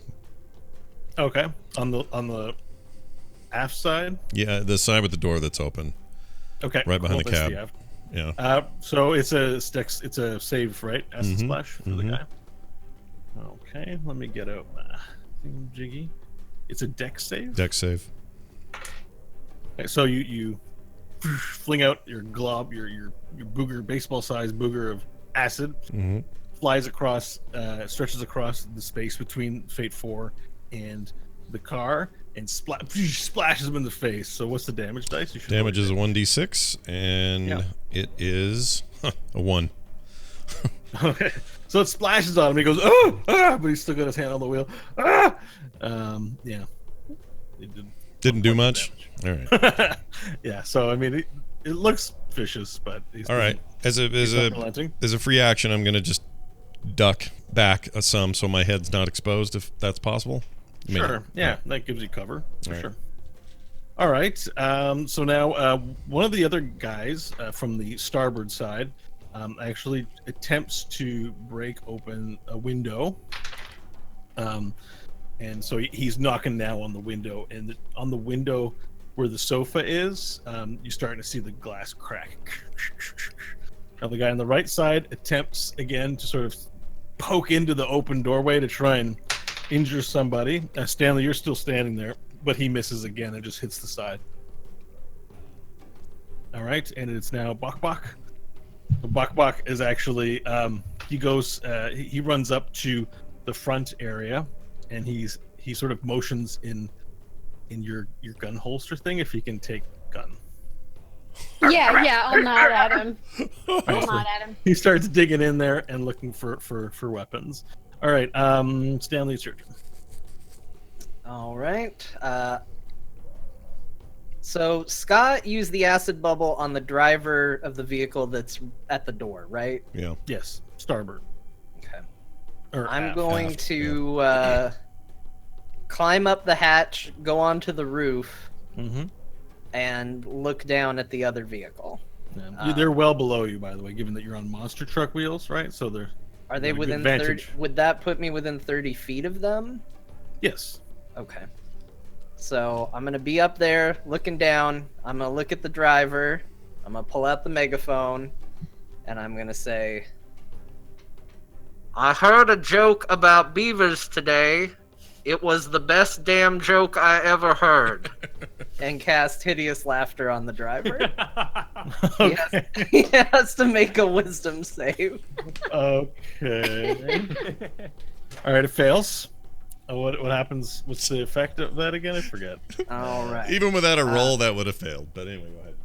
Okay. On the aft side. Yeah, the side with the door that's open. Okay. Right behind the that's cab. aft. Yeah. So it's a save, right? Acid splash for the guy. Okay, let me get out my jiggy. It's a deck save. Deck save. Okay, so you fling out your glob, your booger, baseball-sized booger of acid, flies across, stretches across the space between Fate 4 and the car, and splashes him in the face. So what's the damage dice? You should Damage know. is a 1d6, and it is a 1. Okay. So it splashes on him. He goes, oh, but he's still got his hand on the wheel. Yeah. It Didn't do much? All right. Yeah. So I mean, it looks vicious, but he's All right. As not relenting. a free action, I'm gonna just duck back some so my head's not exposed, if that's possible. Sure. Yeah, that gives you cover for All right. sure. All right. So now one of the other guys from the starboard side actually attempts to break open a window. And so he's knocking now on the window, and on the window where the sofa is, you're starting to see the glass crack. Now the guy on the right side attempts again to sort of poke into the open doorway to try and injure somebody. Stanley, you're still standing there, but he misses again and just hits the side. All right, and it's now Bok Bok. Bok Bok is actually he runs up to the front area, and he sort of motions in your gun holster thing, if he can take gun. Yeah, I'll nod at him. I'll nod at him. He starts digging in there and looking for weapons. All right, Stanley, it's your turn. All right. So Scott used the acid bubble on the driver of the vehicle that's at the door, right? Yeah. Yes, starboard. Okay. Or I'm aft. going aft, to climb up the hatch, go onto the roof, Mm-hmm. and look down at the other vehicle. Yeah. They're well below you, by the way, given that you're on monster truck wheels, right? So they're. Are they Got a good within 30? vantage. Would that put me within 30 feet of them? Yes. Okay. So I'm gonna be up there looking down. I'm gonna look at the driver. I'm gonna pull out the megaphone, and I'm gonna say, "I heard a joke about beavers today. It was the best damn joke I ever heard." And cast hideous laughter on the driver. Okay. He has to make a wisdom save. Okay. All right, it fails. What happens? What's the effect of that again? I forget. All right. Even without a roll, that would have failed. But anyway, go ahead.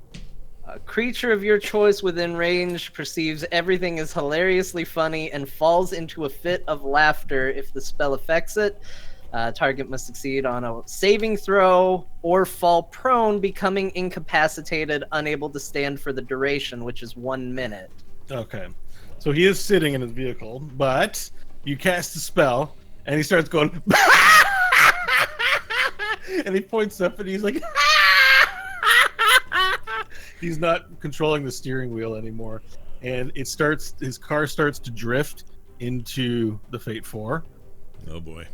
A creature of your choice within range perceives everything as hilariously funny and falls into a fit of laughter if the spell affects it. Target must succeed on a saving throw or fall prone, becoming incapacitated, unable to stand for the duration, which is 1 minute. Okay. So he is sitting in his vehicle, but you cast a spell, and he starts going, and he points up, and he's like, he's not controlling the steering wheel anymore, and his car starts to drift into the Fate 4. Oh boy.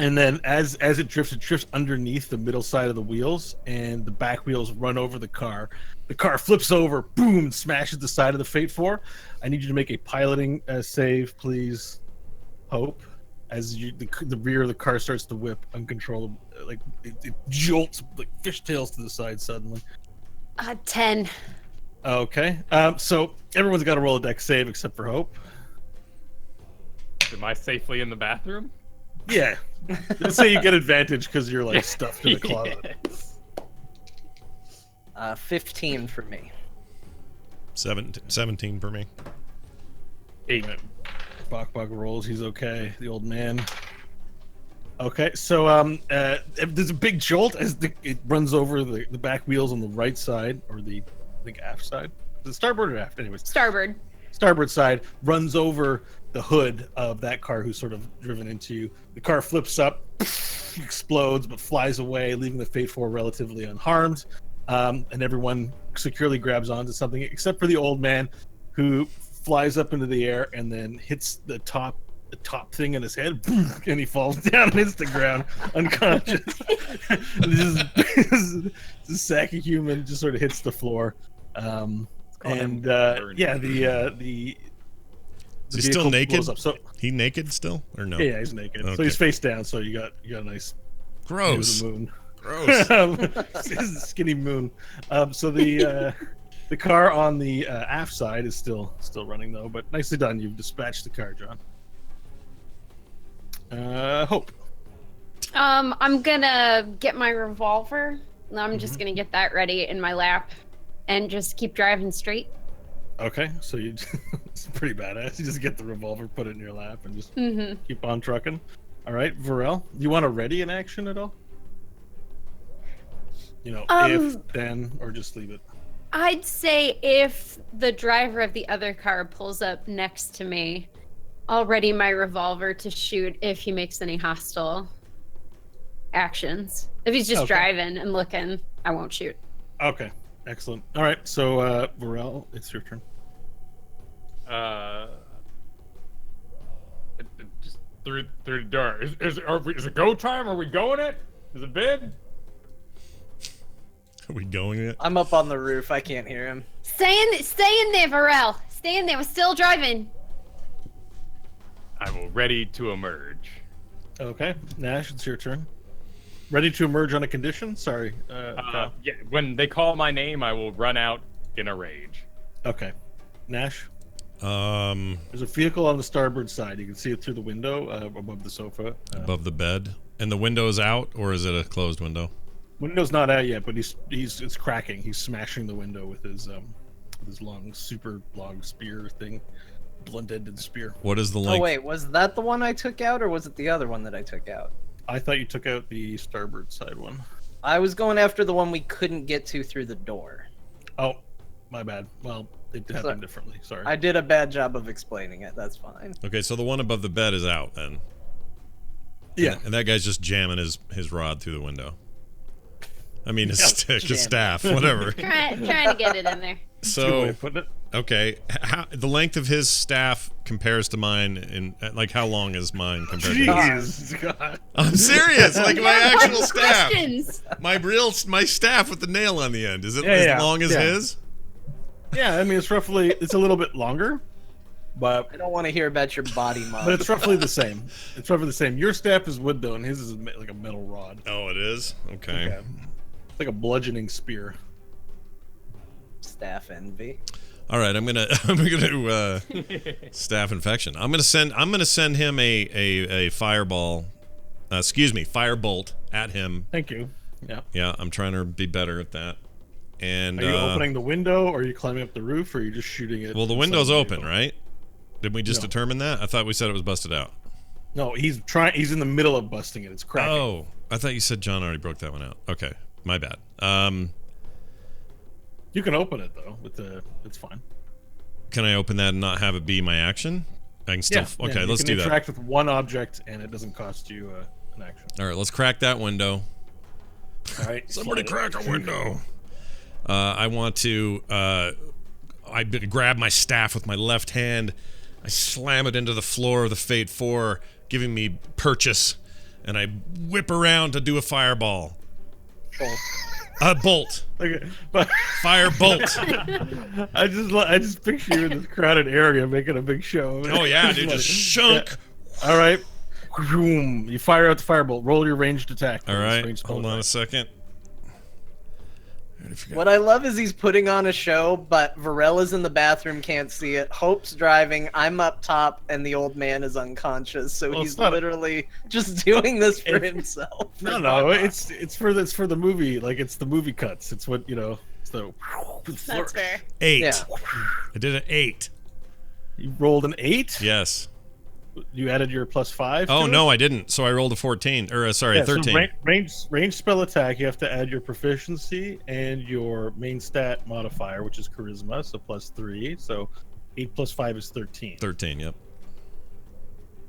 And then as it drifts underneath the middle side of the wheels, and the back wheels run over the car. The car flips over, boom, smashes the side of the Fate 4. I need you to make a piloting save, please. Hope. As the rear of the car starts to whip uncontrollable, like it jolts like fishtails to the side suddenly. 10. Okay. So everyone's got to roll a dex save except for Hope. Am I safely in the bathroom? Yeah. Let's say you get advantage because you're like stuffed in the closet. Yes. 15 for me. 17 for me. 8. Bok Bok rolls. He's okay. The old man. Okay, so there's a big jolt as it runs over the back wheels on the right side, or the aft side. The starboard or aft, anyways. Starboard. Starboard side runs over the hood of that car who's sort of driven into you. The car flips up, explodes, but flies away, leaving the Fate 4 relatively unharmed. And everyone securely grabs onto something, except for the old man, who flies up into the air and then hits the top thing in his head, and he falls down and hits the ground unconscious. this sack of human just sort of hits the floor. Is he still naked? So He naked still, or no? yeah, he's naked. Okay. So he's face down. So you got a nice Gross. view of the moon. Gross. This is a skinny moon. So the car on the aft side is still running though. But nicely done. You've dispatched the car, John. Hope. I'm gonna get my revolver. I'm just gonna get that ready in my lap and just keep driving straight. Okay, so it's pretty badass. You just get the revolver, put it in your lap, and just keep on trucking. All right, Varel, you want to ready in action at all? If, then, or just leave it? I'd say if the driver of the other car pulls up next to me, I'll ready my revolver to shoot if he makes any hostile actions. If he's just driving and looking, I won't shoot. Okay, excellent. All right, so Varel, it's your turn. Just through the door. Is it go time? Are we going it? Is it bid? Are we going it? I'm up on the roof. I can't hear him. Stay in there, Varel. Stay in there. We're still driving. I will ready to emerge. Okay, Nash, it's your turn. Ready to emerge on a condition? Sorry. Kyle. Yeah, when they call my name, I will run out in a rage. Okay, Nash. Um, There's a vehicle on the starboard side. You can see it through the window above the sofa. above the bed, and the window's out, or is it a closed window? Window's not out yet, but it's cracking. He's smashing the window with his super long spear thing, blunt-ended spear. What is the length? Oh wait, was that the one I took out, or was it the other one that I took out? I thought you took out the starboard side one. I was going after the one we couldn't get to through the door. Oh, my bad. Well, it happened differently. Sorry. I did a bad job of explaining it. That's fine. Okay, so the one above the bed is out then. Yeah. And that guy's just jamming his rod through the window. I mean, his stick, his jamming. staff, whatever. Trying to get it in there. So, Put it. okay, the length of his staff compares to mine, in like how long is mine compared to his? Jeez, God. I'm serious, like my Yeah, actual what staff. questions? My staff with the nail on the end. Is it Yeah, as yeah, long as yeah. his? Yeah, I mean it's a little bit longer, but I don't want to hear about your body mod. it's roughly the same. It's roughly the same. Your staff is wood though, and his is like a metal rod. Oh, it is? Okay. Yeah. It's like a bludgeoning spear. Staff envy. All right, I'm gonna staff infection. I'm gonna send him a fireball, firebolt at him. Thank you. Yeah. Yeah, I'm trying to be better at that. And Are you opening the window, or are you climbing up the roof, or are you just shooting it? well, the inside window's open, vehicle? right? Did we just No. determine that? I thought we said it was busted out. No, he's trying. He's in the middle of busting it. It's cracking. Oh, I thought you said John already broke that one out. Okay, my bad. You can open it though. It's fine. Can I open that and not have it be my action? I can still. Yeah, Okay, you let's can do that. interact with one object, and it doesn't cost you an action. All right, let's crack that window. All right. Somebody slide crack it. a window. I want to. I grab my staff with my left hand. I slam it into the floor of the Fate 4, giving me purchase, and I whip around to do a fireball. Bolt. A bolt. Okay, but Fire bolt. I just picture you in this crowded area making a big show. Oh yeah, dude, just shunk. Yeah. All right. Boom. You fire out the firebolt. Roll your ranged attack. All right, Ranged spell hold on a attack. second. I already forgot. What I love is he's putting on a show, but Varella's in the bathroom, can't see it. Hope's driving, I'm up top, and the old man is unconscious. So Well, he's it's not- literally just doing this for himself. No, it's for the movie. Like it's the movie cuts. It's what It's the. That's fair. 8. Yeah. I did an 8. You rolled an 8. Yes. You added your +5. Oh to it? no, I didn't. So I rolled a 14, or sorry, Yeah, so 13. range spell attack. You have to add your proficiency and your main stat modifier, which is charisma, so +3. So 8 + 5 is 13. 13. Yep.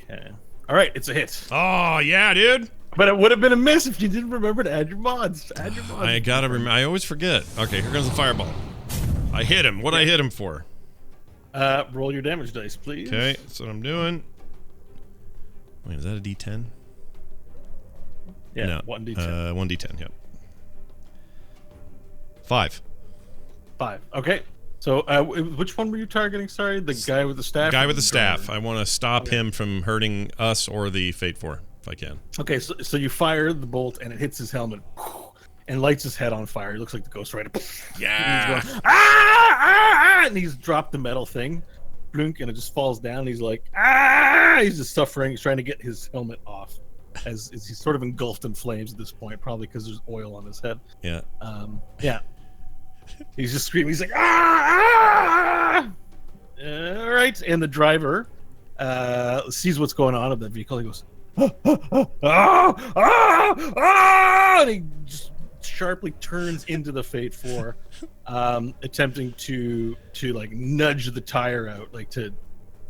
Okay. All right, it's a hit. Oh yeah, dude. But it would have been a miss if you didn't remember to add your mods. Add your mods. I gotta remember. I always forget. Okay, here comes the fireball. I hit him. What I hit him for? Roll your damage dice, please. Okay, that's what I'm doing. Wait, is that a D10? Yeah, No. 1d10. 1D10. Yep. 5. 5. Okay. So, which one were you targeting? Sorry, the guy with the staff. Guy or with the staff. driver? I want to stop him from hurting us or the Fate 4 if I can. Okay, so you fire the bolt and it hits his helmet and lights his head on fire. He looks like the Ghost Rider. Yeah. And he's going, ah! And he's dropped the metal thing, blink, and it just falls down. He's like, ah! He's just suffering. He's trying to get his helmet off, as he's sort of engulfed in flames at this point, probably because there's oil on his head. Yeah. Yeah. He's just screaming. He's like, ah! All right, and the driver sees what's going on in the vehicle. He goes, ah, ah, ah, ah! And he just sharply turns into the Fate 4, attempting to like nudge the tire out, like to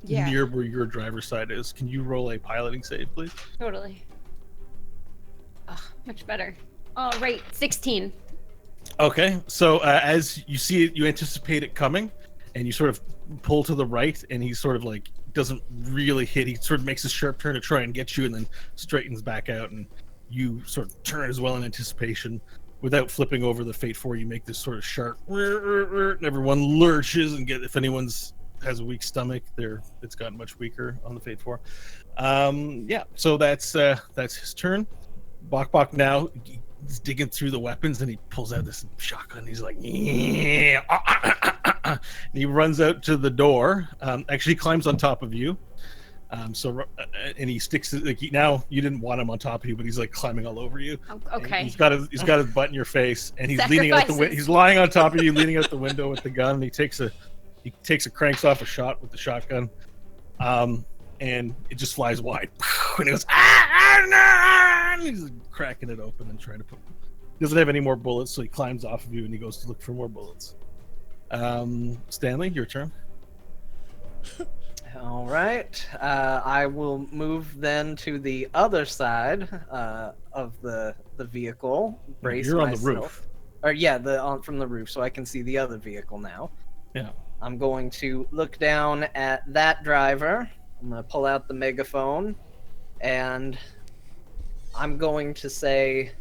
near where your driver's side is. Can you roll a piloting save, please? Totally. Oh, much better. All right, 16. Okay, so as you see it, you anticipate it coming, and you sort of pull to the right, and he sort of like doesn't really hit. He sort of makes a sharp turn to try and get you, and then straightens back out, and you sort of turn as well in anticipation. Without flipping over the Fate 4, you make this sort of sharp, and everyone lurches and get. If anyone's has a weak stomach, it's gotten much weaker on the Fate 4. Yeah, so that's his turn. Bok now. He's digging through the weapons and he pulls out this shotgun. He's like, yeah. And he runs out to the door. Actually, climbs on top of you. And he sticks like now. You didn't want him on top of you, but he's like climbing all over you. Okay. And he's got his butt in your face, and he's leaning out the window. He's lying on top of you, leaning out the window with the gun. And he cranks off a shot with the shotgun, and it just flies wide. And he goes, and he's cracking it open and trying to put. He doesn't have any more bullets, so he climbs off of you and he goes to look for more bullets. Stanley, your turn. All right. I will move then to the other side of the vehicle. Brace You're on myself. the roof. Or yeah, from the roof, so I can see the other vehicle now. Yeah. I'm going to look down at that driver. I'm going to pull out the megaphone, and I'm going to say,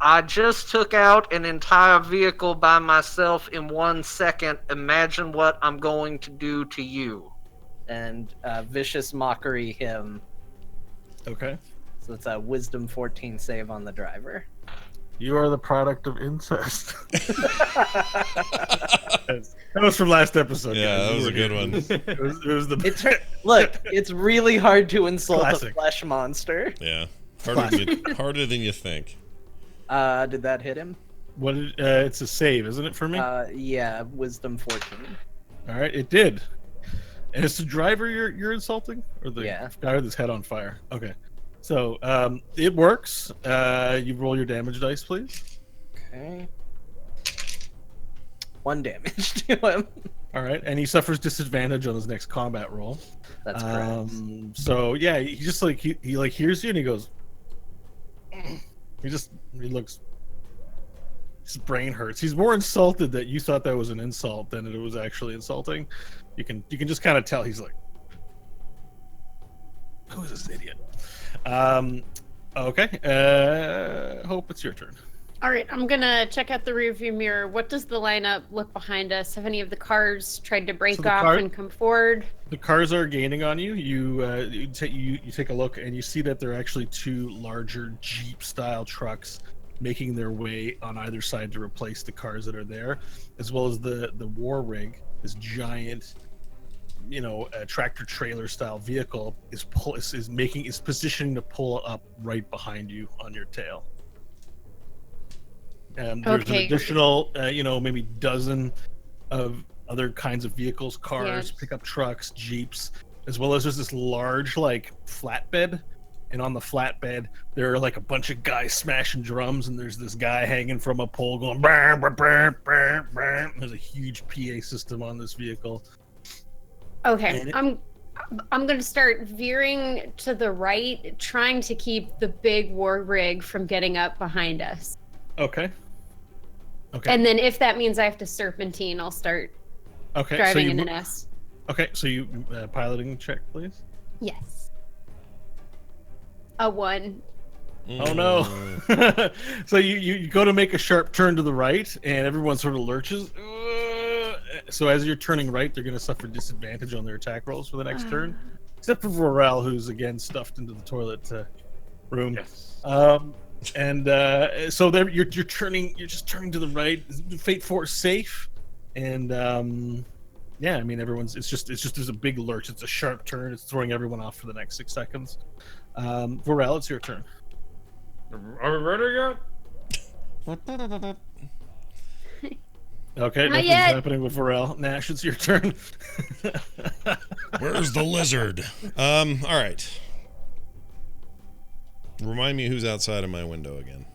I just took out an entire vehicle by myself in 1 second. Imagine what I'm going to do to you. And vicious mockery him. Okay. So it's a wisdom 14 save on the driver. You are the product of incest. That was from last episode. Yeah, guys. that was a good one. It was Look, it's really hard to insult Classic. a flesh monster. Yeah, harder than you think. Did that hit him? What? It's a save, isn't it, for me? Yeah, wisdom 14. All right, it did. And it's the driver you're insulting, or the Yeah. guy with his head on fire? Okay, so it works. You roll your damage dice, please. Okay. 1 damage to him. All right, and he suffers disadvantage on his next combat roll. That's correct. So yeah, he just like he like hears you and he goes. He looks. His brain hurts. He's more insulted that you thought that was an insult than it was actually insulting. You can just kind of tell he's like, who is this idiot? Okay. Hope, it's your turn. All right, I'm gonna check out the rearview mirror. What does the lineup look behind us? Have any of the cars tried to break off and come forward? The cars are gaining on you. You take a look and you see that there are actually 2 larger Jeep-style trucks making their way on either side to replace the cars that are there, as well as the war rig, this giant, tractor trailer style vehicle is positioning to pull up right behind you on your tail. There's an additional, maybe dozen of other kinds of vehicles, cars, pickup trucks, Jeeps, as well as there's this large, like, flatbed. And on the flatbed, there are, like, a bunch of guys smashing drums, and there's this guy hanging from a pole going, bah, bah, bah, bah, bah. There's a huge PA system on this vehicle. Okay, I'm going to start veering to the right, trying to keep the big war rig from getting up behind us. Okay. And then if that means I have to serpentine, I'll start driving in an S. Okay, so you piloting check, please. Yes. A 1. Oh no. So you go to make a sharp turn to the right, and everyone sort of lurches. So as you're turning right, they're going to suffer disadvantage on their attack rolls for the next turn. Except for Vorel, who's again stuffed into the toilet room. Yes. So there you're just turning to the right. Fate 4 is safe, and yeah, I mean it's just there's a big lurch. It's a sharp turn. It's throwing everyone off for the next 6 seconds. Vorel, it's your turn. Are we ready yet? Okay, nothing's happening with Vorel. Nash, it's your turn. Where's the lizard? All right. Remind me who's outside of my window again.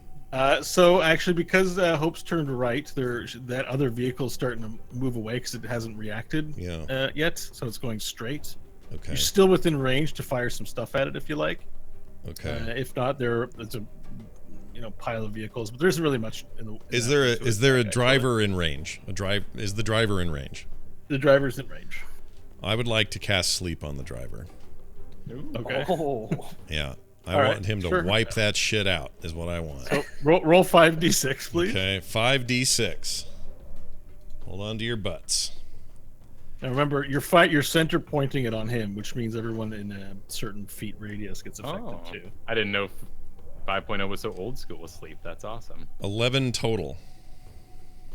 So actually, because Hope's turned right, that other vehicle's starting to move away because it hasn't reacted yet. So it's going straight. Okay. You're still within range to fire some stuff at it if you like. Okay. If not, it's a pile of vehicles, but there isn't really much in the. Is there a driver in range? Is the driver in range? The driver's in range. I would like to cast sleep on the driver. Ooh, okay. Oh. Yeah. I All want right, him to sure. wipe that shit out, is what I want. So roll 5d6, please. Okay, 5d6. Hold on to your butts. Now remember, you're center pointing it on him, which means everyone in a certain feet radius gets affected too. I didn't know 5.0 was so old school with sleep. That's awesome. 11 total.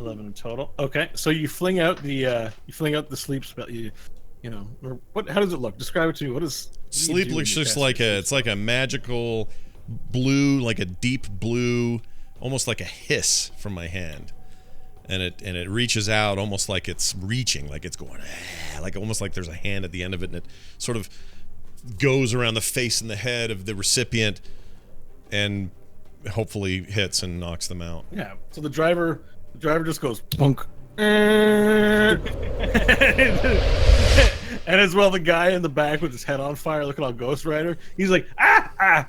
11 in total. Okay, so you fling out the sleep spell. Or what? How does it look? Describe it to me. What is Sleep looks just like it's like a magical blue, like a deep blue, almost like a hiss from my hand, and it reaches out almost like it's reaching, like it's going, like almost like there's a hand at the end of it, and it sort of goes around the face and the head of the recipient, and hopefully hits and knocks them out. Yeah. So the driver just goes punk. And as well, the guy in the back with his head on fire, looking all Ghost Rider, he's like, I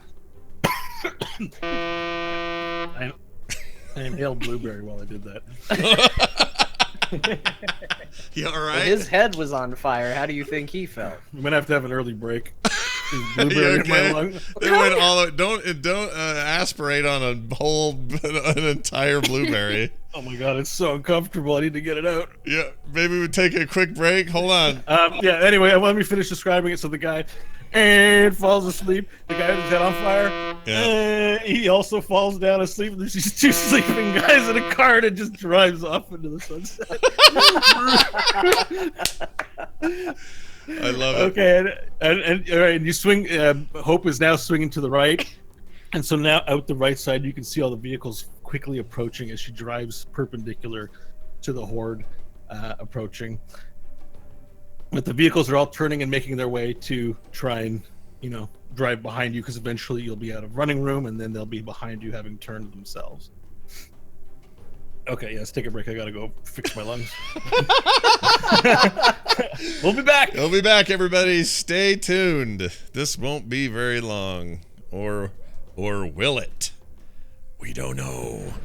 inhaled blueberry while I did that. You all Well, right? his head was on fire. How do you think he felt? I'm gonna have to have an early break. There's You blueberry in my okay? lung. They went all don't aspirate on a whole an entire blueberry. Oh my god, it's so uncomfortable. I need to get it out. Yeah, maybe we take a quick break. Hold on. Yeah. Anyway, let me finish describing it. So the guy falls asleep. The guy with his head on fire. Yeah. He also falls down asleep. There's these two sleeping guys in a car and it just drives off into the sunset. I love it. Okay, and all right, and you swing. Hope is now swinging to the right, and so now out the right side, you can see all the vehicles quickly approaching as she drives perpendicular to the horde approaching. But the vehicles are all turning and making their way to try and drive behind you, because eventually you'll be out of running room, and then they'll be behind you having turned themselves. Okay, yeah, let's take a break. I gotta go fix my lungs. We'll be back. We'll be back, everybody. Stay tuned. This won't be very long. Or will it? We don't know.